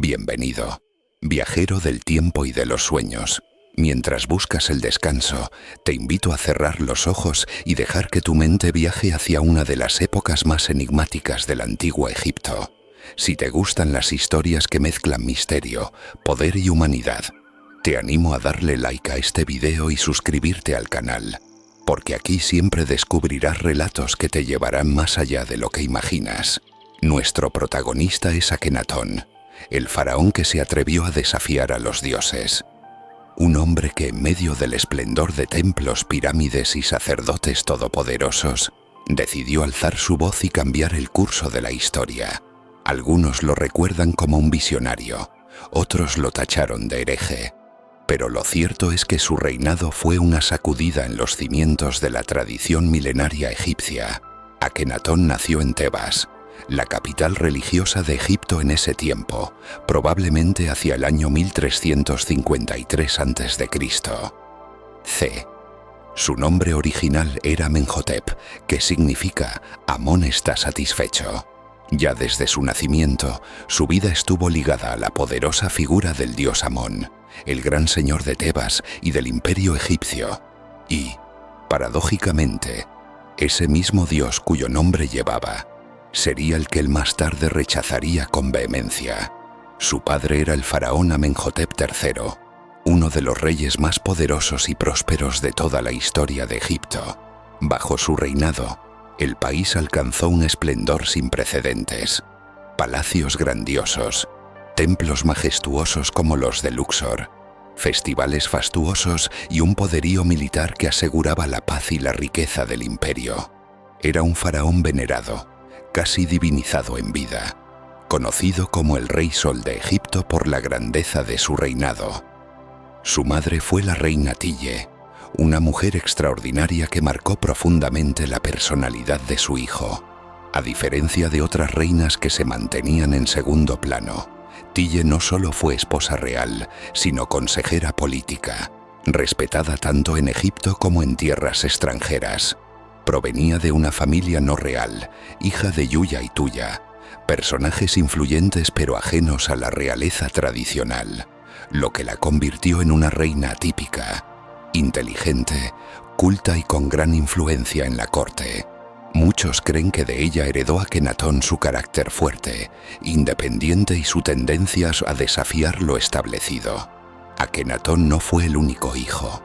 Bienvenido, viajero del tiempo y de los sueños. Mientras buscas el descanso, te invito a cerrar los ojos y dejar que tu mente viaje hacia una de las épocas más enigmáticas del antiguo Egipto. Si te gustan las historias que mezclan misterio, poder y humanidad, te animo a darle like a este video y suscribirte al canal, porque aquí siempre descubrirás relatos que te llevarán más allá de lo que imaginas. Nuestro protagonista es Akenatón, el faraón que se atrevió a desafiar a los dioses. Un hombre que en medio del esplendor de templos, pirámides y sacerdotes todopoderosos, decidió alzar su voz y cambiar el curso de la historia. Algunos lo recuerdan como un visionario, otros lo tacharon de hereje. Pero lo cierto es que su reinado fue una sacudida en los cimientos de la tradición milenaria egipcia. Akenatón nació en Tebas, la capital religiosa de Egipto en ese tiempo, probablemente hacia el año 1353 a.C. Su nombre original era Amenhotep, que significa Amón está satisfecho. Ya desde su nacimiento, su vida estuvo ligada a la poderosa figura del dios Amón, el gran señor de Tebas y del imperio egipcio. Y, paradójicamente, ese mismo dios cuyo nombre llevaba, sería el que él más tarde rechazaría con vehemencia. Su padre era el faraón Amenhotep III, uno de los reyes más poderosos y prósperos de toda la historia de Egipto. Bajo su reinado, el país alcanzó un esplendor sin precedentes. Palacios grandiosos, templos majestuosos como los de Luxor, festivales fastuosos y un poderío militar que aseguraba la paz y la riqueza del imperio. Era un faraón venerado, casi divinizado en vida, conocido como el Rey Sol de Egipto por la grandeza de su reinado. Su madre fue la reina Tille, una mujer extraordinaria que marcó profundamente la personalidad de su hijo. A diferencia de otras reinas que se mantenían en segundo plano, Tille no solo fue esposa real, sino consejera política, respetada tanto en Egipto como en tierras extranjeras. Provenía de una familia no real, hija de Yuya y Tuya, personajes influyentes pero ajenos a la realeza tradicional, lo que la convirtió en una reina atípica, inteligente, culta y con gran influencia en la corte. Muchos creen que de ella heredó Akenatón su carácter fuerte, independiente y su tendencia a desafiar lo establecido. Akenatón no fue el único hijo.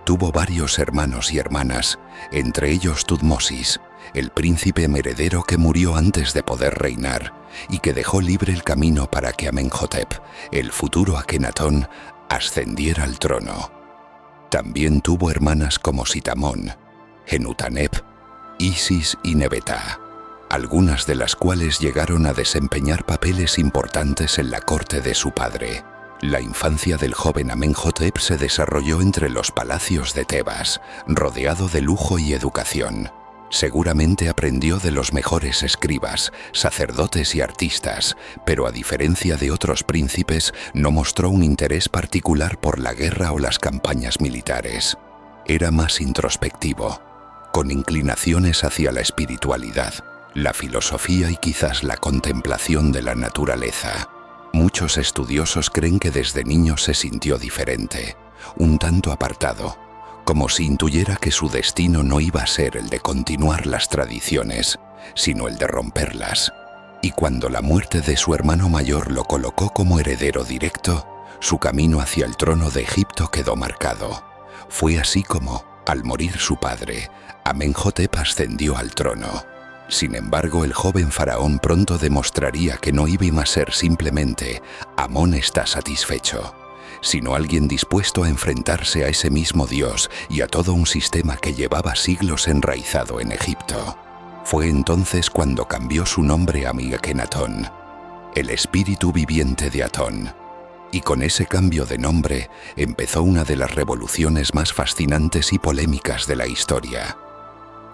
Tuvo varios hermanos y hermanas, entre ellos Tutmosis, el príncipe heredero que murió antes de poder reinar y que dejó libre el camino para que Amenhotep, el futuro Akenatón, ascendiera al trono. También tuvo hermanas como Sitamón, Genutanep, Isis y Nebetá, algunas de las cuales llegaron a desempeñar papeles importantes en la corte de su padre. La infancia del joven Amenhotep se desarrolló entre los palacios de Tebas, rodeado de lujo y educación. Seguramente aprendió de los mejores escribas, sacerdotes y artistas, pero a diferencia de otros príncipes, no mostró un interés particular por la guerra o las campañas militares. Era más introspectivo, con inclinaciones hacia la espiritualidad, la filosofía y quizás la contemplación de la naturaleza. Muchos estudiosos creen que desde niño se sintió diferente, un tanto apartado, como si intuyera que su destino no iba a ser el de continuar las tradiciones, sino el de romperlas. Y cuando la muerte de su hermano mayor lo colocó como heredero directo, su camino hacia el trono de Egipto quedó marcado. Fue así como, al morir su padre, Amenhotep ascendió al trono. Sin embargo, el joven faraón pronto demostraría que no iba a ser simplemente Amón está satisfecho, sino alguien dispuesto a enfrentarse a ese mismo dios y a todo un sistema que llevaba siglos enraizado en Egipto. Fue entonces cuando cambió su nombre a Akenatón, el espíritu viviente de Atón. Y con ese cambio de nombre empezó una de las revoluciones más fascinantes y polémicas de la historia.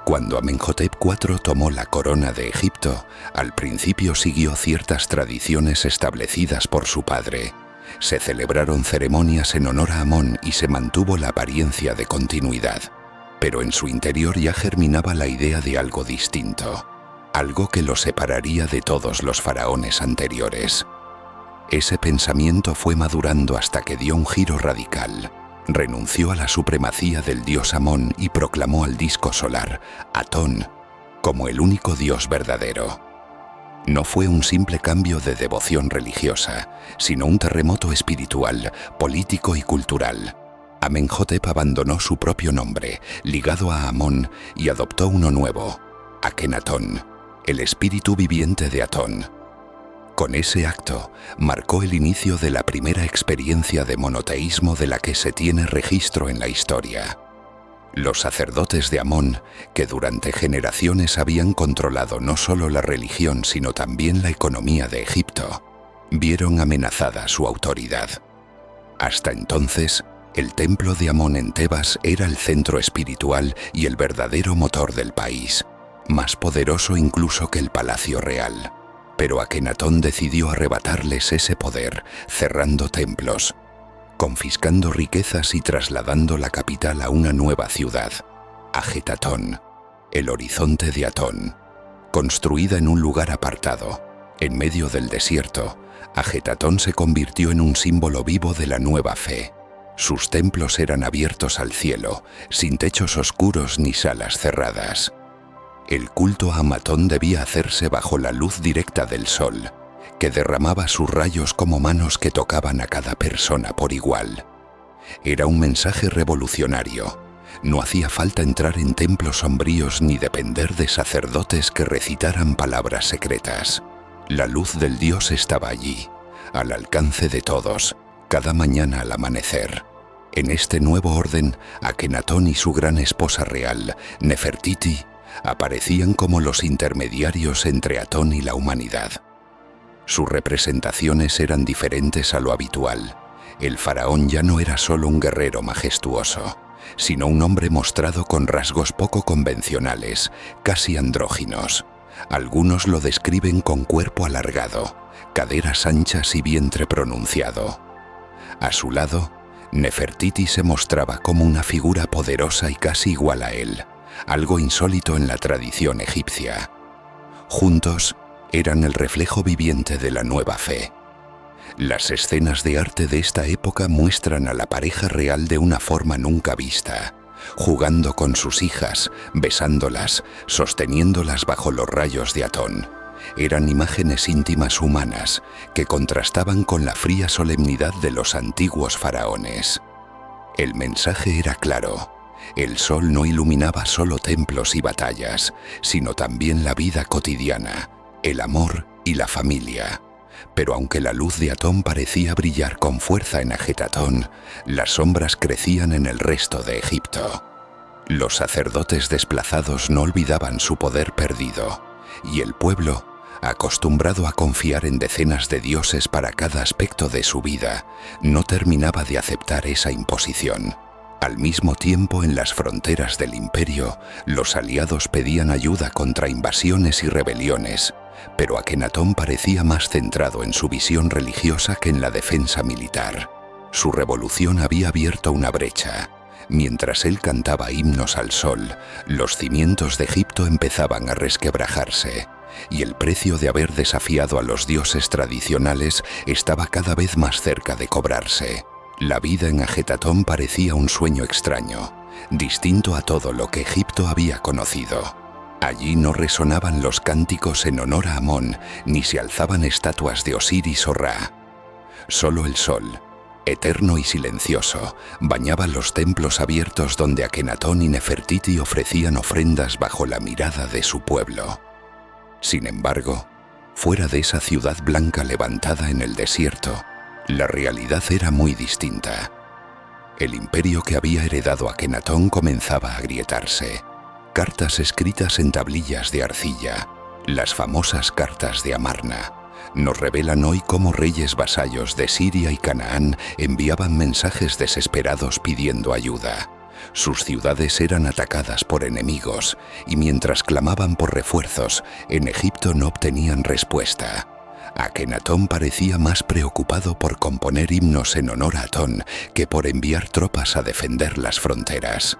Cuando Amenhotep IV tomó la corona de Egipto, al principio siguió ciertas tradiciones establecidas por su padre. Se celebraron ceremonias en honor a Amón y se mantuvo la apariencia de continuidad. Pero en su interior ya germinaba la idea de algo distinto, algo que lo separaría de todos los faraones anteriores. Ese pensamiento fue madurando hasta que dio un giro radical. Renunció a la supremacía del dios Amón y proclamó al disco solar, Atón, como el único dios verdadero. No fue un simple cambio de devoción religiosa, sino un terremoto espiritual, político y cultural. Amenhotep abandonó su propio nombre, ligado a Amón, y adoptó uno nuevo, Akenatón, el espíritu viviente de Atón. Con ese acto, marcó el inicio de la primera experiencia de monoteísmo de la que se tiene registro en la historia. Los sacerdotes de Amón, que durante generaciones habían controlado no solo la religión sino también la economía de Egipto, vieron amenazada su autoridad. Hasta entonces, el templo de Amón en Tebas era el centro espiritual y el verdadero motor del país, más poderoso incluso que el palacio real. Pero Akenatón decidió arrebatarles ese poder, cerrando templos, confiscando riquezas y trasladando la capital a una nueva ciudad, Ajetatón, el horizonte de Atón. Construida en un lugar apartado, en medio del desierto, Ajetatón se convirtió en un símbolo vivo de la nueva fe. Sus templos eran abiertos al cielo, sin techos oscuros ni salas cerradas. El culto a Amatón debía hacerse bajo la luz directa del sol, que derramaba sus rayos como manos que tocaban a cada persona por igual. Era un mensaje revolucionario. No hacía falta entrar en templos sombríos ni depender de sacerdotes que recitaran palabras secretas. La luz del Dios estaba allí, al alcance de todos, cada mañana al amanecer. En este nuevo orden, Akenatón y su gran esposa real, Nefertiti, aparecían como los intermediarios entre Atón y la humanidad. Sus representaciones eran diferentes a lo habitual. El faraón ya no era solo un guerrero majestuoso, sino un hombre mostrado con rasgos poco convencionales, casi andróginos. Algunos lo describen con cuerpo alargado, caderas anchas y vientre pronunciado. A su lado, Nefertiti se mostraba como una figura poderosa y casi igual a él, algo insólito en la tradición egipcia. Juntos, eran el reflejo viviente de la nueva fe. Las escenas de arte de esta época muestran a la pareja real de una forma nunca vista, jugando con sus hijas, besándolas, sosteniéndolas bajo los rayos de Atón. Eran imágenes íntimas humanas que contrastaban con la fría solemnidad de los antiguos faraones. El mensaje era claro. El sol no iluminaba solo templos y batallas, sino también la vida cotidiana, el amor y la familia. Pero aunque la luz de Atón parecía brillar con fuerza en Ajetatón, las sombras crecían en el resto de Egipto. Los sacerdotes desplazados no olvidaban su poder perdido, y el pueblo, acostumbrado a confiar en decenas de dioses para cada aspecto de su vida, no terminaba de aceptar esa imposición. Al mismo tiempo, en las fronteras del imperio, los aliados pedían ayuda contra invasiones y rebeliones, pero Akenatón parecía más centrado en su visión religiosa que en la defensa militar. Su revolución había abierto una brecha. Mientras él cantaba himnos al sol, los cimientos de Egipto empezaban a resquebrajarse, y el precio de haber desafiado a los dioses tradicionales estaba cada vez más cerca de cobrarse. La vida en Ajetatón parecía un sueño extraño, distinto a todo lo que Egipto había conocido. Allí no resonaban los cánticos en honor a Amón, ni se alzaban estatuas de Osiris o Ra. Solo el sol, eterno y silencioso, bañaba los templos abiertos donde Akenatón y Nefertiti ofrecían ofrendas bajo la mirada de su pueblo. Sin embargo, fuera de esa ciudad blanca levantada en el desierto, la realidad era muy distinta. El imperio que había heredado Akenatón comenzaba a agrietarse. Cartas escritas en tablillas de arcilla, las famosas cartas de Amarna, nos revelan hoy cómo reyes vasallos de Siria y Canaán enviaban mensajes desesperados pidiendo ayuda. Sus ciudades eran atacadas por enemigos, y mientras clamaban por refuerzos, en Egipto no obtenían respuesta. Akenatón parecía más preocupado por componer himnos en honor a Atón que por enviar tropas a defender las fronteras.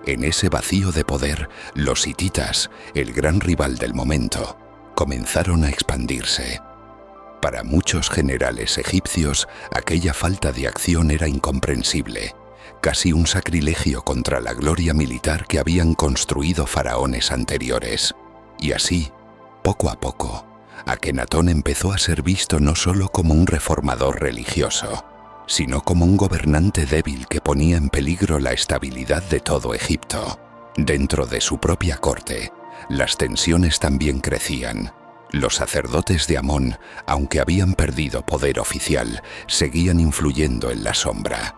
En ese vacío de poder, los hititas, el gran rival del momento, comenzaron a expandirse. Para muchos generales egipcios, aquella falta de acción era incomprensible, casi un sacrilegio contra la gloria militar que habían construido faraones anteriores. Y así, poco a poco, Akenatón empezó a ser visto no solo como un reformador religioso, sino como un gobernante débil que ponía en peligro la estabilidad de todo Egipto. Dentro de su propia corte, las tensiones también crecían. Los sacerdotes de Amón, aunque habían perdido poder oficial, seguían influyendo en la sombra.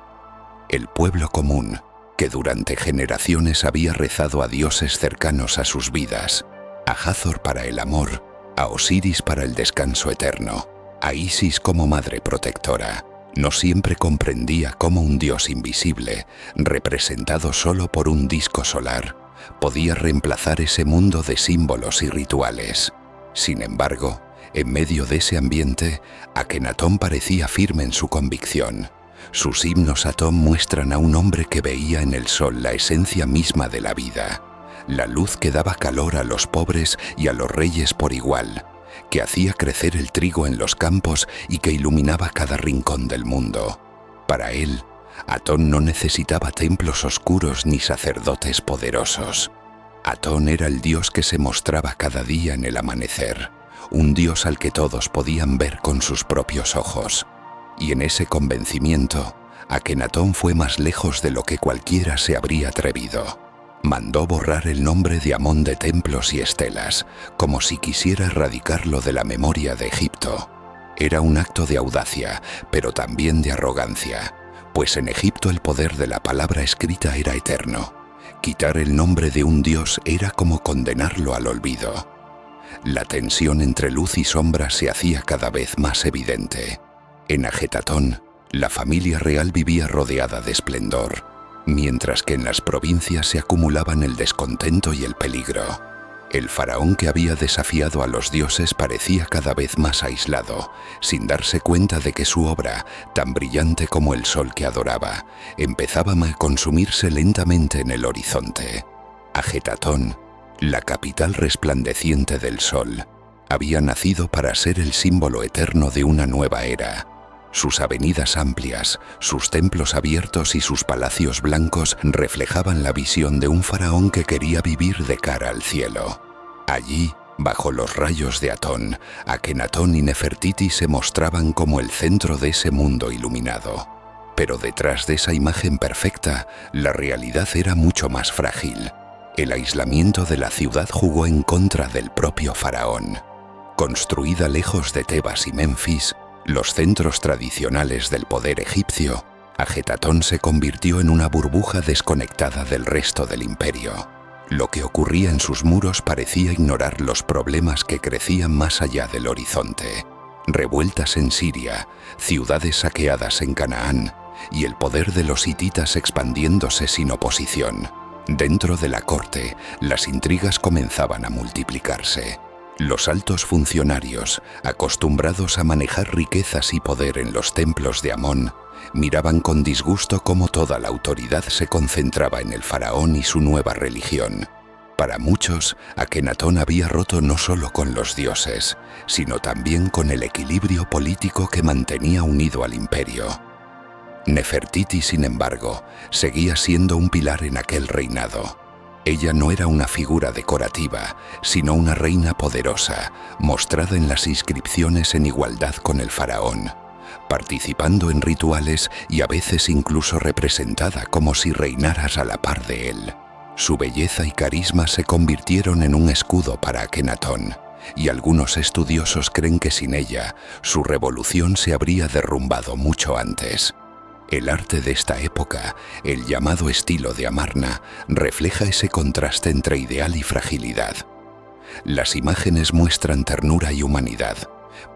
El pueblo común, que durante generaciones había rezado a dioses cercanos a sus vidas, a Hathor para el amor, a Osiris para el descanso eterno, a Isis como madre protectora, no siempre comprendía cómo un dios invisible, representado solo por un disco solar, podía reemplazar ese mundo de símbolos y rituales. Sin embargo, en medio de ese ambiente, Akenatón parecía firme en su convicción. Sus himnos Atón muestran a un hombre que veía en el sol la esencia misma de la vida, la luz que daba calor a los pobres y a los reyes por igual, que hacía crecer el trigo en los campos y que iluminaba cada rincón del mundo. Para él, Atón no necesitaba templos oscuros ni sacerdotes poderosos. Atón era el dios que se mostraba cada día en el amanecer, un dios al que todos podían ver con sus propios ojos. Y en ese convencimiento, Akenatón fue más lejos de lo que cualquiera se habría atrevido. Mandó borrar el nombre de Amón de templos y estelas, como si quisiera erradicarlo de la memoria de Egipto. Era un acto de audacia, pero también de arrogancia, pues en Egipto el poder de la palabra escrita era eterno. Quitar el nombre de un dios era como condenarlo al olvido. La tensión entre luz y sombra se hacía cada vez más evidente. En Ajetatón, la familia real vivía rodeada de esplendor, mientras que en las provincias se acumulaban el descontento y el peligro. El faraón que había desafiado a los dioses parecía cada vez más aislado, sin darse cuenta de que su obra, tan brillante como el sol que adoraba, empezaba a consumirse lentamente en el horizonte. Ajetatón, la capital resplandeciente del sol, había nacido para ser el símbolo eterno de una nueva era. Sus avenidas amplias, sus templos abiertos y sus palacios blancos reflejaban la visión de un faraón que quería vivir de cara al cielo. Allí, bajo los rayos de Atón, Akenatón y Nefertiti se mostraban como el centro de ese mundo iluminado. Pero detrás de esa imagen perfecta, la realidad era mucho más frágil. El aislamiento de la ciudad jugó en contra del propio faraón. Construida lejos de Tebas y Menfis, los centros tradicionales del poder egipcio, Ajetatón se convirtió en una burbuja desconectada del resto del imperio. Lo que ocurría en sus muros parecía ignorar los problemas que crecían más allá del horizonte. Revueltas en Siria, ciudades saqueadas en Canaán y el poder de los hititas expandiéndose sin oposición. Dentro de la corte, las intrigas comenzaban a multiplicarse. Los altos funcionarios, acostumbrados a manejar riquezas y poder en los templos de Amón, miraban con disgusto cómo toda la autoridad se concentraba en el faraón y su nueva religión. Para muchos, Akenatón había roto no solo con los dioses, sino también con el equilibrio político que mantenía unido al imperio. Nefertiti, sin embargo, seguía siendo un pilar en aquel reinado. Ella no era una figura decorativa, sino una reina poderosa, mostrada en las inscripciones en igualdad con el faraón, participando en rituales y a veces incluso representada como si reinaras a la par de él. Su belleza y carisma se convirtieron en un escudo para Akenatón, y algunos estudiosos creen que sin ella, su revolución se habría derrumbado mucho antes. El arte de esta época, el llamado estilo de Amarna, refleja ese contraste entre ideal y fragilidad. Las imágenes muestran ternura y humanidad,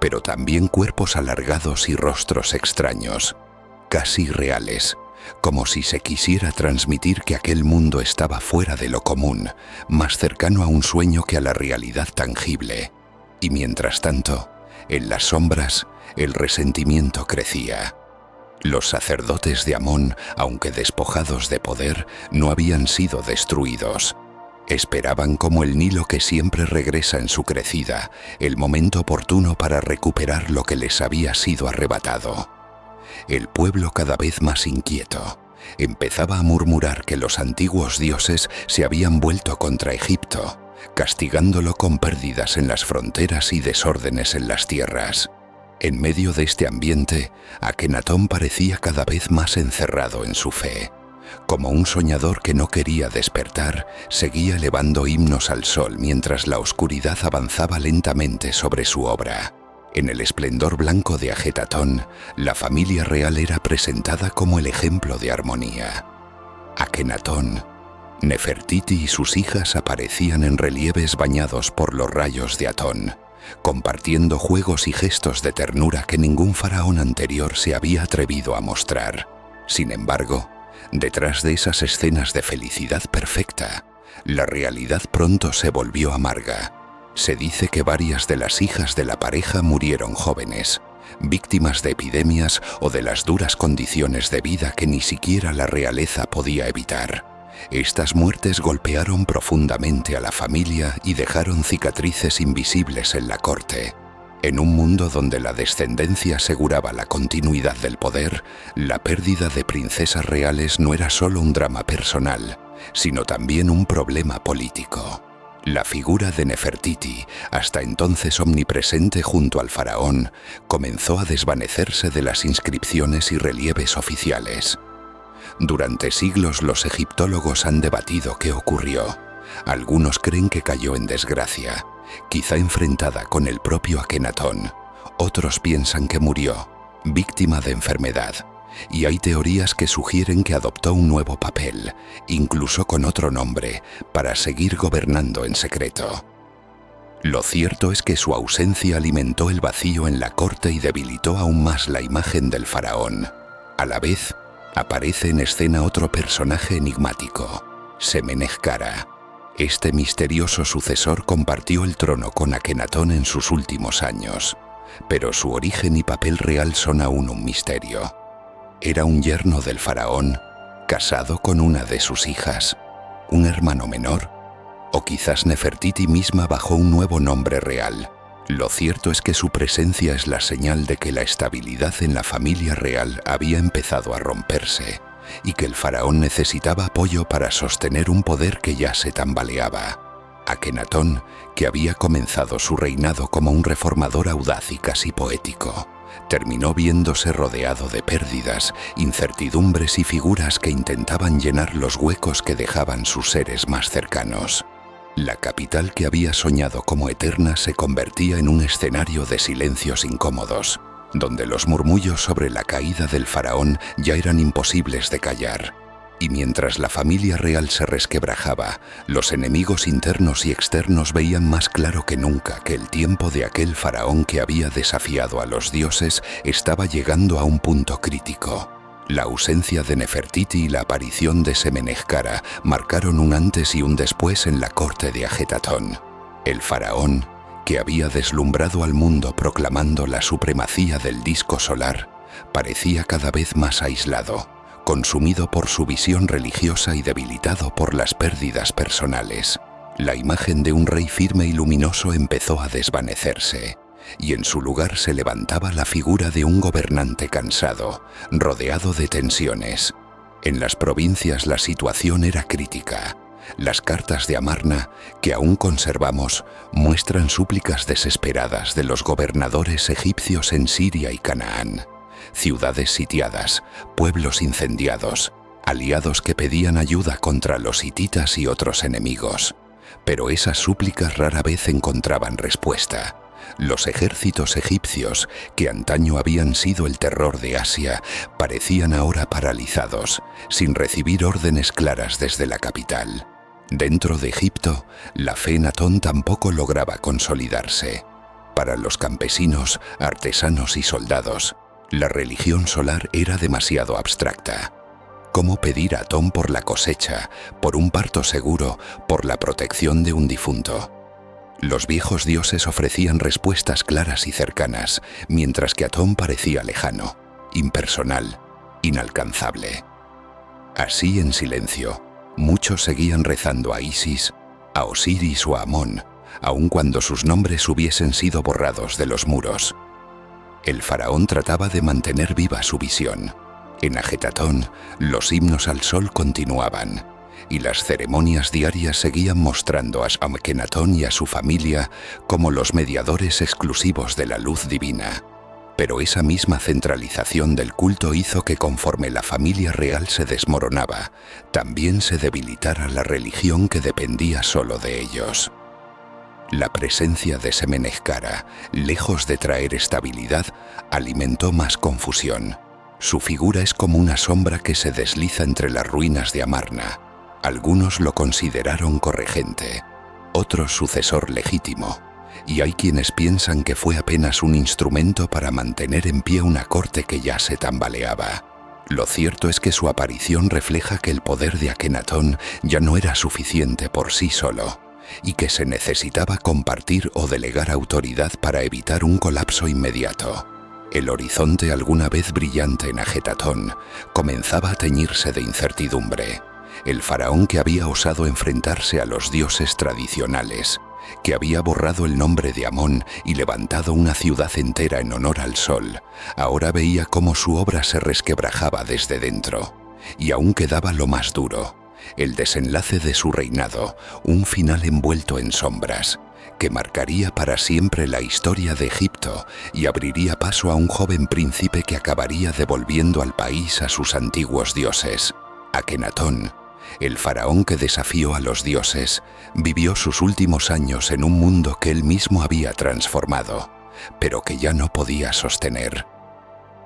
pero también cuerpos alargados y rostros extraños, casi reales, como si se quisiera transmitir que aquel mundo estaba fuera de lo común, más cercano a un sueño que a la realidad tangible. Y mientras tanto, en las sombras, el resentimiento crecía. Los sacerdotes de Amón, aunque despojados de poder, no habían sido destruidos. Esperaban como el Nilo que siempre regresa en su crecida, el momento oportuno para recuperar lo que les había sido arrebatado. El pueblo, cada vez más inquieto, empezaba a murmurar que los antiguos dioses se habían vuelto contra Egipto, castigándolo con pérdidas en las fronteras y desórdenes en las tierras. En medio de este ambiente, Akenatón parecía cada vez más encerrado en su fe. Como un soñador que no quería despertar, seguía elevando himnos al sol mientras la oscuridad avanzaba lentamente sobre su obra. En el esplendor blanco de Ajetatón, la familia real era presentada como el ejemplo de armonía. Akenatón, Nefertiti y sus hijas aparecían en relieves bañados por los rayos de Atón, compartiendo juegos y gestos de ternura que ningún faraón anterior se había atrevido a mostrar. Sin embargo, detrás de esas escenas de felicidad perfecta, la realidad pronto se volvió amarga. Se dice que varias de las hijas de la pareja murieron jóvenes, víctimas de epidemias o de las duras condiciones de vida que ni siquiera la realeza podía evitar. Estas muertes golpearon profundamente a la familia y dejaron cicatrices invisibles en la corte. En un mundo donde la descendencia aseguraba la continuidad del poder, la pérdida de princesas reales no era solo un drama personal, sino también un problema político. La figura de Nefertiti, hasta entonces omnipresente junto al faraón, comenzó a desvanecerse de las inscripciones y relieves oficiales. Durante siglos los egiptólogos han debatido qué ocurrió. Algunos creen que cayó en desgracia, quizá enfrentada con el propio Akenatón. Otros piensan que murió, víctima de enfermedad. Y hay teorías que sugieren que adoptó un nuevo papel, incluso con otro nombre, para seguir gobernando en secreto. Lo cierto es que su ausencia alimentó el vacío en la corte y debilitó aún más la imagen del faraón. A la vez, aparece en escena otro personaje enigmático, Semenez-Kara. Este misterioso sucesor compartió el trono con Akenatón en sus últimos años, pero su origen y papel real son aún un misterio. Era un yerno del faraón, casado con una de sus hijas, un hermano menor, o quizás Nefertiti misma bajo un nuevo nombre real. Lo cierto es que su presencia es la señal de que la estabilidad en la familia real había empezado a romperse y que el faraón necesitaba apoyo para sostener un poder que ya se tambaleaba. Akenatón, que había comenzado su reinado como un reformador audaz y casi poético, terminó viéndose rodeado de pérdidas, incertidumbres y figuras que intentaban llenar los huecos que dejaban sus seres más cercanos. La capital que había soñado como eterna se convertía en un escenario de silencios incómodos, donde los murmullos sobre la caída del faraón ya eran imposibles de callar. Y mientras la familia real se resquebrajaba, los enemigos internos y externos veían más claro que nunca que el tiempo de aquel faraón que había desafiado a los dioses estaba llegando a un punto crítico. La ausencia de Nefertiti y la aparición de Semenez-Kara marcaron un antes y un después en la corte de Ajetatón. El faraón, que había deslumbrado al mundo proclamando la supremacía del disco solar, parecía cada vez más aislado, consumido por su visión religiosa y debilitado por las pérdidas personales. La imagen de un rey firme y luminoso empezó a desvanecerse, y en su lugar se levantaba la figura de un gobernante cansado, rodeado de tensiones. En las provincias la situación era crítica. Las cartas de Amarna, que aún conservamos, muestran súplicas desesperadas de los gobernadores egipcios en Siria y Canaán. Ciudades sitiadas, pueblos incendiados, aliados que pedían ayuda contra los hititas y otros enemigos. Pero esas súplicas rara vez encontraban respuesta. Los ejércitos egipcios, que antaño habían sido el terror de Asia, parecían ahora paralizados, sin recibir órdenes claras desde la capital. Dentro de Egipto, la fe en Atón tampoco lograba consolidarse. Para los campesinos, artesanos y soldados, la religión solar era demasiado abstracta. ¿Cómo pedir a Atón por la cosecha, por un parto seguro, por la protección de un difunto? Los viejos dioses ofrecían respuestas claras y cercanas, mientras que Atón parecía lejano, impersonal, inalcanzable. Así, en silencio, muchos seguían rezando a Isis, a Osiris o a Amón, aun cuando sus nombres hubiesen sido borrados de los muros. El faraón trataba de mantener viva su visión. En Ajetatón, los himnos al sol continuaban, y las ceremonias diarias seguían mostrando a Akenatón y a su familia como los mediadores exclusivos de la luz divina. Pero esa misma centralización del culto hizo que conforme la familia real se desmoronaba, también se debilitara la religión que dependía solo de ellos. La presencia de Semeneskara, lejos de traer estabilidad, alimentó más confusión. Su figura es como una sombra que se desliza entre las ruinas de Amarna. Algunos lo consideraron corregente, otros sucesor legítimo, y hay quienes piensan que fue apenas un instrumento para mantener en pie una corte que ya se tambaleaba. Lo cierto es que su aparición refleja que el poder de Akenatón ya no era suficiente por sí solo, y que se necesitaba compartir o delegar autoridad para evitar un colapso inmediato. El horizonte, alguna vez brillante en Ajetatón, comenzaba a teñirse de incertidumbre. El faraón que había osado enfrentarse a los dioses tradicionales, que había borrado el nombre de Amón y levantado una ciudad entera en honor al sol, ahora veía cómo su obra se resquebrajaba desde dentro. Y aún quedaba lo más duro, el desenlace de su reinado, un final envuelto en sombras, que marcaría para siempre la historia de Egipto y abriría paso a un joven príncipe que acabaría devolviendo al país a sus antiguos dioses. Akenatón, el faraón que desafió a los dioses, vivió sus últimos años en un mundo que él mismo había transformado, pero que ya no podía sostener.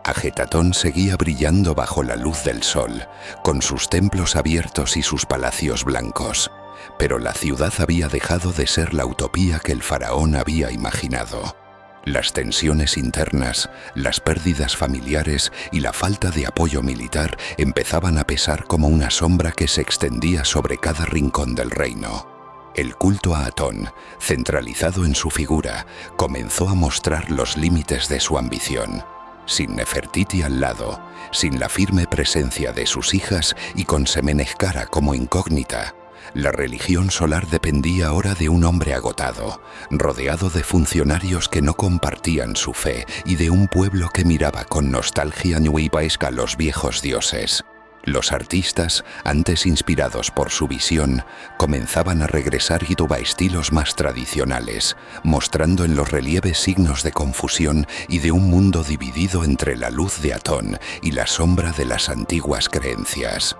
Ajetatón seguía brillando bajo la luz del sol, con sus templos abiertos y sus palacios blancos, pero la ciudad había dejado de ser la utopía que el faraón había imaginado. Las tensiones internas, las pérdidas familiares y la falta de apoyo militar empezaban a pesar como una sombra que se extendía sobre cada rincón del reino. El culto a Atón, centralizado en su figura, comenzó a mostrar los límites de su ambición. Sin Nefertiti al lado, sin la firme presencia de sus hijas y con Semeneskara como incógnita, la religión solar dependía ahora de un hombre agotado, rodeado de funcionarios que no compartían su fe y de un pueblo que miraba con nostalgia ñuibaesca a los viejos dioses. Los artistas, antes inspirados por su visión, comenzaban a regresar a estilos más tradicionales, mostrando en los relieves signos de confusión y de un mundo dividido entre la luz de Atón y la sombra de las antiguas creencias.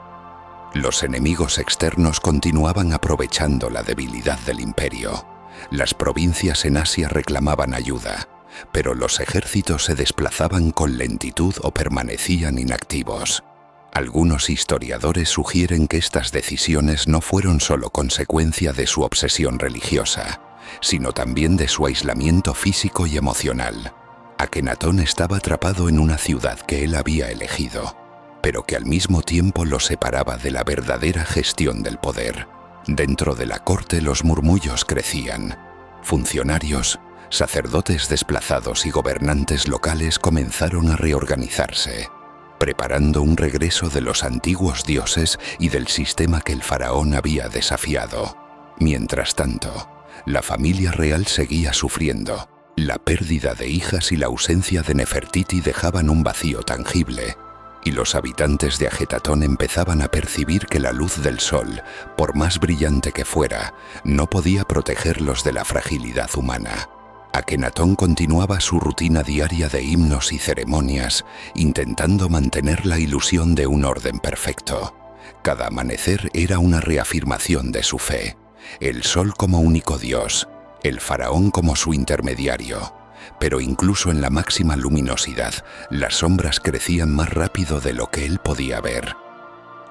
Los enemigos externos continuaban aprovechando la debilidad del imperio. Las provincias en Asia reclamaban ayuda, pero los ejércitos se desplazaban con lentitud o permanecían inactivos. Algunos historiadores sugieren que estas decisiones no fueron solo consecuencia de su obsesión religiosa, sino también de su aislamiento físico y emocional. Akenatón estaba atrapado en una ciudad que él había elegido, pero que al mismo tiempo lo separaba de la verdadera gestión del poder. Dentro de la corte los murmullos crecían. Funcionarios, sacerdotes desplazados y gobernantes locales comenzaron a reorganizarse, preparando un regreso de los antiguos dioses y del sistema que el faraón había desafiado. Mientras tanto, la familia real seguía sufriendo. La pérdida de hijas y la ausencia de Nefertiti dejaban un vacío tangible, y los habitantes de Ajetatón empezaban a percibir que la luz del sol, por más brillante que fuera, no podía protegerlos de la fragilidad humana. Akenatón continuaba su rutina diaria de himnos y ceremonias, intentando mantener la ilusión de un orden perfecto. Cada amanecer era una reafirmación de su fe, el sol como único dios, el faraón como su intermediario. Pero incluso en la máxima luminosidad, las sombras crecían más rápido de lo que él podía ver.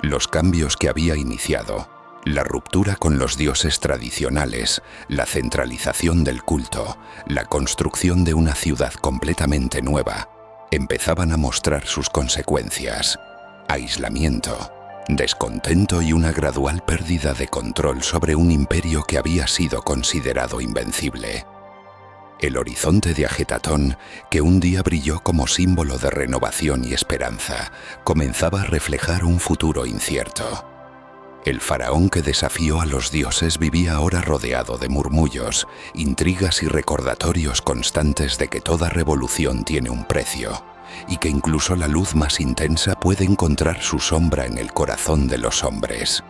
Los cambios que había iniciado, la ruptura con los dioses tradicionales, la centralización del culto, la construcción de una ciudad completamente nueva, empezaban a mostrar sus consecuencias: aislamiento, descontento y una gradual pérdida de control sobre un imperio que había sido considerado invencible. El horizonte de Ajetatón, que un día brilló como símbolo de renovación y esperanza, comenzaba a reflejar un futuro incierto. El faraón que desafió a los dioses vivía ahora rodeado de murmullos, intrigas y recordatorios constantes de que toda revolución tiene un precio, y que incluso la luz más intensa puede encontrar su sombra en el corazón de los hombres.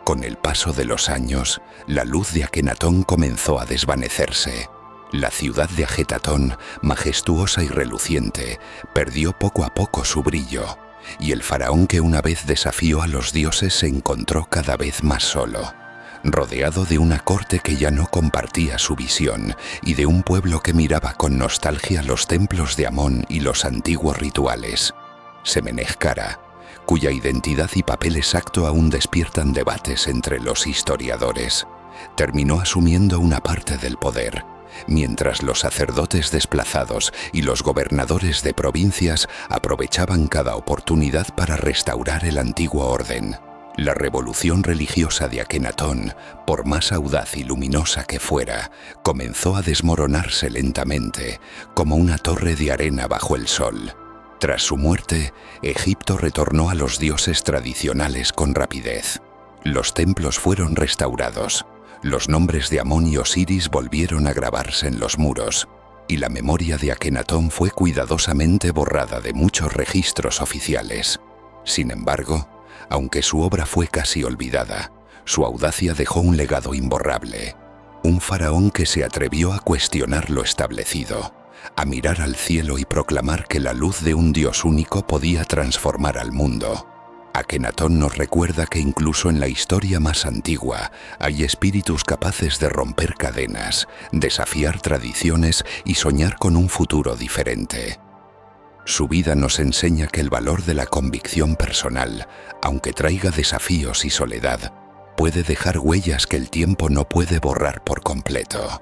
Con el paso de los años, la luz de Akenatón comenzó a desvanecerse. La ciudad de Ajetatón, majestuosa y reluciente, perdió poco a poco su brillo, y el faraón que una vez desafió a los dioses se encontró cada vez más solo, rodeado de una corte que ya no compartía su visión y de un pueblo que miraba con nostalgia los templos de Amón y los antiguos rituales. Semeneskara, cuya identidad y papel exacto aún despiertan debates entre los historiadores, terminó asumiendo una parte del poder, mientras los sacerdotes desplazados y los gobernadores de provincias aprovechaban cada oportunidad para restaurar el antiguo orden. La revolución religiosa de Akenatón, por más audaz y luminosa que fuera, comenzó a desmoronarse lentamente, como una torre de arena bajo el sol. Tras su muerte, Egipto retornó a los dioses tradicionales con rapidez. Los templos fueron restaurados. Los nombres de Amón y Osiris volvieron a grabarse en los muros, y la memoria de Akenatón fue cuidadosamente borrada de muchos registros oficiales. Sin embargo, aunque su obra fue casi olvidada, su audacia dejó un legado imborrable. Un faraón que se atrevió a cuestionar lo establecido, a mirar al cielo y proclamar que la luz de un Dios único podía transformar al mundo. Akenatón nos recuerda que incluso en la historia más antigua hay espíritus capaces de romper cadenas, desafiar tradiciones y soñar con un futuro diferente. Su vida nos enseña que el valor de la convicción personal, aunque traiga desafíos y soledad, puede dejar huellas que el tiempo no puede borrar por completo.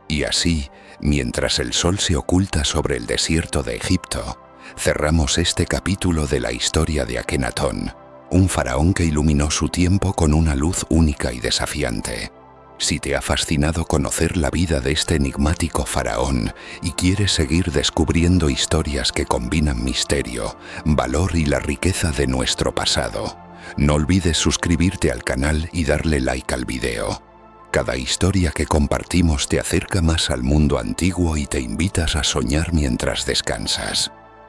Y así, mientras el sol se oculta sobre el desierto de Egipto, cerramos este capítulo de la historia de Akenatón, un faraón que iluminó su tiempo con una luz única y desafiante. Si te ha fascinado conocer la vida de este enigmático faraón y quieres seguir descubriendo historias que combinan misterio, valor y la riqueza de nuestro pasado, no olvides suscribirte al canal y darle like al video. Cada historia que compartimos te acerca más al mundo antiguo y te invitas a soñar mientras descansas.